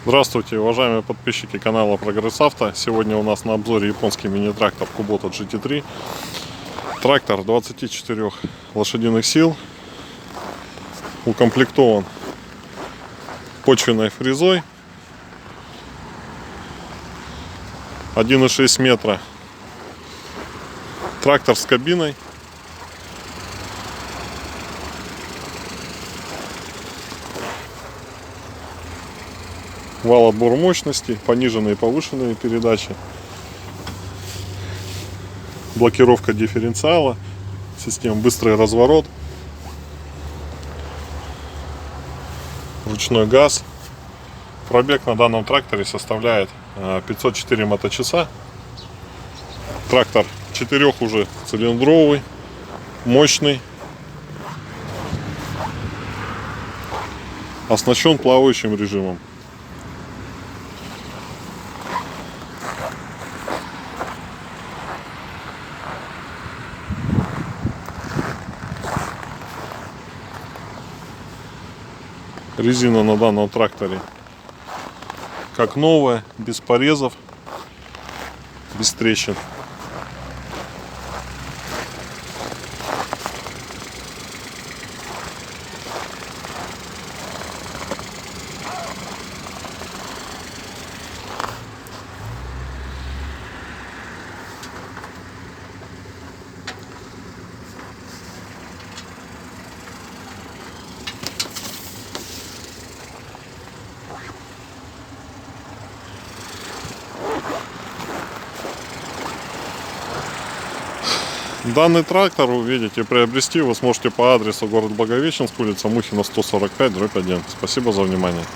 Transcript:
Здравствуйте, уважаемые подписчики канала Прогресс Авто. Сегодня у нас на обзоре японский мини-трактор Kubota GT3. Трактор 24 лошадиных сил, укомплектован почвенной фрезой, 1,6 метра. Трактор с кабиной. Вал-отбор мощности, пониженные и повышенные передачи, блокировка дифференциала, система быстрый разворот, ручной газ. Пробег на данном тракторе составляет 504 моточаса. Трактор 4 уже цилиндровый, мощный, оснащен плавающим режимом. Резина на данном тракторе как новая, без порезов, без трещин. Данный трактор, вы видите, приобрести вы сможете по адресу город Благовещенск, улица Мухина, 145/1. Спасибо за внимание.